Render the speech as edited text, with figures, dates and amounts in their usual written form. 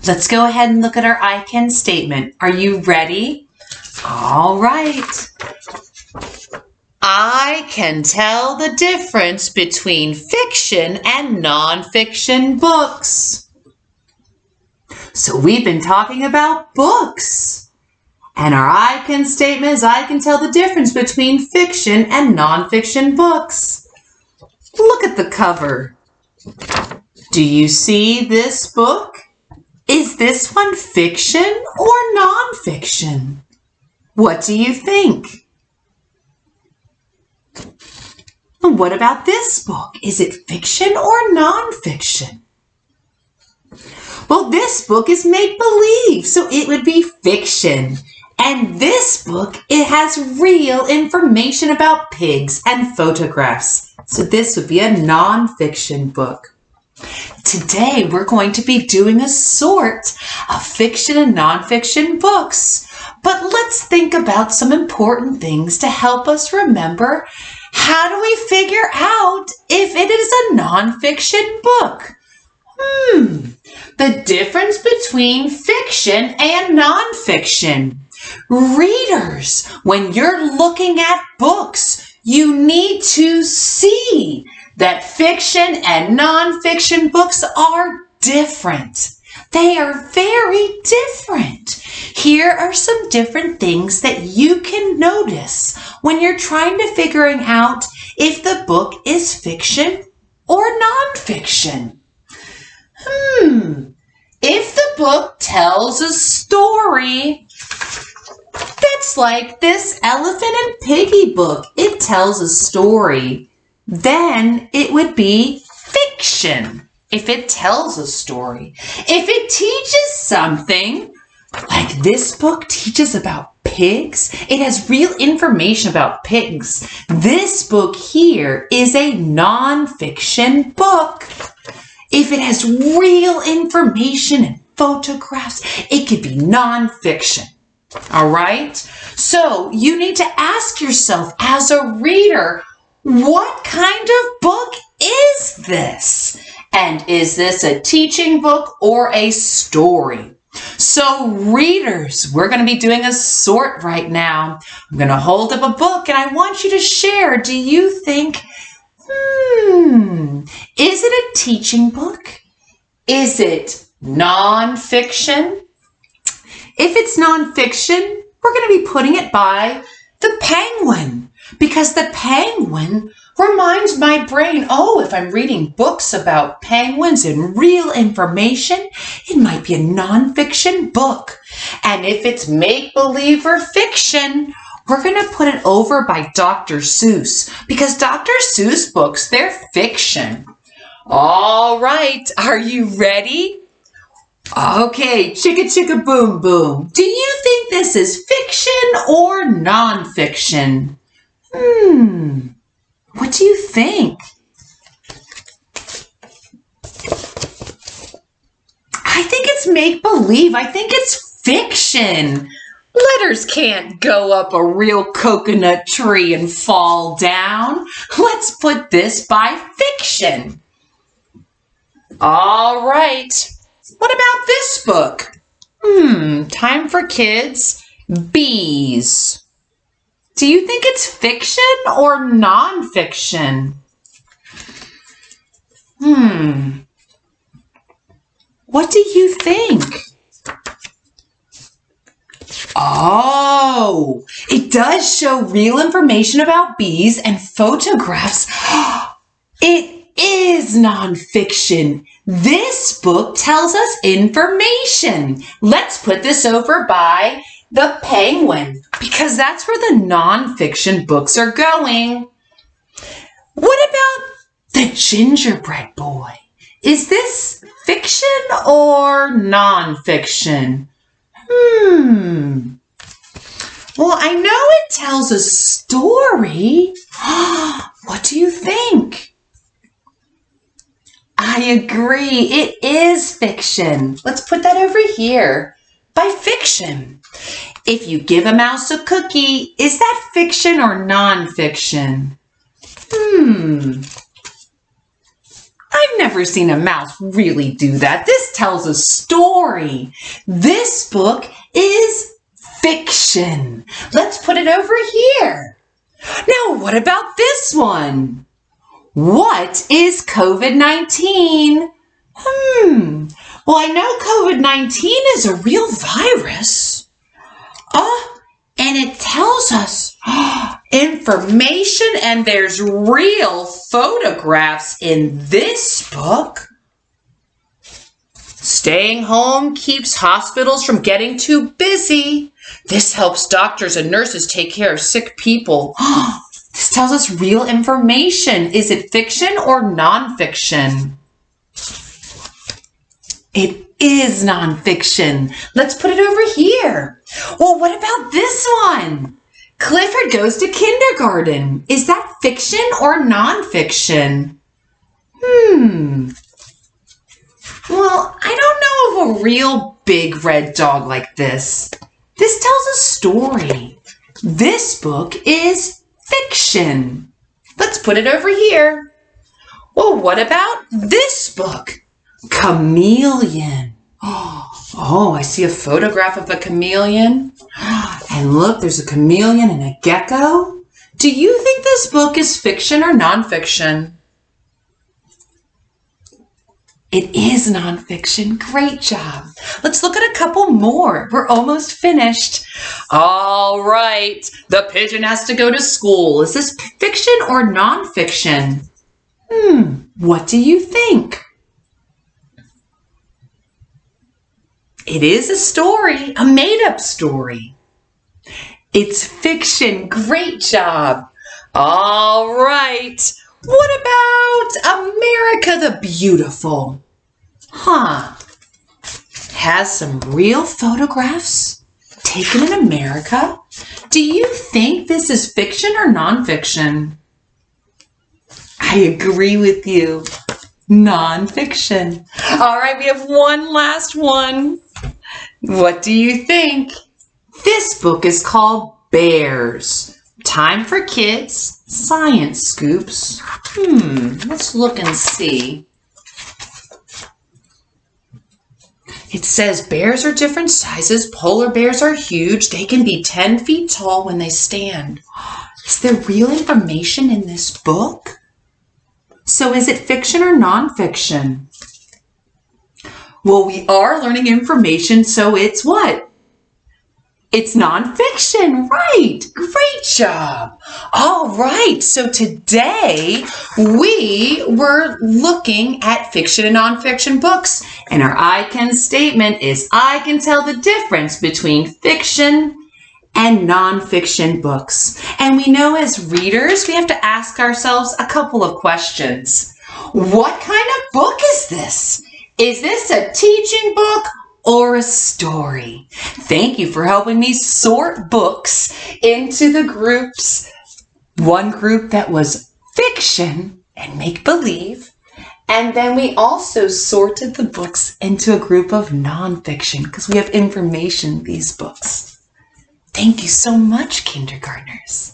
Let's go ahead and look at our I can statement. Are you ready? All right. I can tell the difference between fiction and nonfiction books. So we've been talking about books. And our I can statement is I can tell the difference between fiction and nonfiction books. Look at the cover. Do you see this book? Is this one fiction or nonfiction? What do you think? What about this book? Is it fiction or nonfiction? Well, this book is make-believe, so it would be fiction. And this book, it has real information about pigs and photographs. So this would be a nonfiction book. Today, we're going to be doing a sort of fiction and nonfiction books. But let's think about some important things to help us remember how do we figure out if it is a nonfiction book? The difference between fiction and nonfiction. Readers, when you're looking at books, you need to see that fiction and nonfiction books are different. They are very different. Here are some different things that you can notice when you're trying to figuring out if the book is fiction or nonfiction. If the book tells a story, that's like this Elephant and Piggy book. It tells a story. Then it would be fiction if it tells a story. If it teaches something, like this book teaches about pigs, it has real information about pigs. This book here is a nonfiction book. If it has real information and photographs, it could be nonfiction. All right? So you need to ask yourself as a reader, what kind of book is this? And is this a teaching book or a story? So readers, we're going to be doing a sort right now. I'm going to hold up a book and I want you to share. Do you think, is it a teaching book? Is it nonfiction? If it's nonfiction, we're going to be putting it by the penguin, because the penguin reminds my brain, if I'm reading books about penguins and real information, it might be a nonfiction book. And if it's make-believe or fiction, we're going to put it over by Dr. Seuss, because Dr. Seuss books, they're fiction. All right, are you ready? Okay, chicka chicka boom boom. Do you think this is fiction or nonfiction? What do you think? I think it's make-believe. I think it's fiction. Letters can't go up a real coconut tree and fall down. Let's put this by fiction. All right. What about this book? Time for kids. Bees. Do you think it's fiction or nonfiction? What do you think? Oh, it does show real information about bees and photographs. It is nonfiction. This book tells us information. Let's put this over by the penguin, because that's where the nonfiction books are going. What about the gingerbread boy? Is this fiction or nonfiction? Well, I know it tells a story. What do you think? I agree. It is fiction. Let's put that over here by fiction. If you give a mouse a cookie, is that fiction or nonfiction? I I've never seen a mouse really do that. This tells a story. This book is fiction. Let's put it over here. Now, what about this one? What is COVID-19? Well, I know COVID-19 is a real virus. And it tells us information, and there's real photographs in this book. Staying home keeps hospitals from getting too busy. This helps doctors and nurses take care of sick people. This tells us real information. Is it fiction or nonfiction? It is nonfiction. Let's put it over here. Well, what about this one? Clifford goes to kindergarten. Is that fiction or nonfiction? Well, I don't know of a real big red dog like this. This tells a story. This book is fiction. Let's put it over here. Well, what about this book? Chameleon. Oh, I see a photograph of a chameleon. And look, there's a chameleon and a gecko. Do you think this book is fiction or nonfiction? It is nonfiction. Great job. Let's look at a couple more. We're almost finished. All right. The pigeon has to go to school. Is this fiction or nonfiction? What do you think? It is a story, a made-up story. It's fiction. Great job. All right. What about America the Beautiful? Has some real photographs taken in America. Do you think this is fiction or nonfiction? I agree with you. Nonfiction. All right, we have one last one. What do you think? This book is called Bears. Time for Kids. Science Scoops. Let's look and see. It says bears are different sizes. Polar bears are huge. They can be 10 feet tall when they stand. Is there real information in this book? So is it fiction or nonfiction? Well, we are learning information, so it's what? It's nonfiction, right? Great job. All right, so today we were looking at fiction and nonfiction books, and our I can statement is I can tell the difference between fiction and nonfiction books. And we know as readers, we have to ask ourselves a couple of questions. What kind of book is this? Is this a teaching book or a story? Thank you for helping me sort books into the groups. One group that was fiction and make-believe, and then we also sorted the books into a group of nonfiction because we have information in these books. Thank you so much, kindergartners.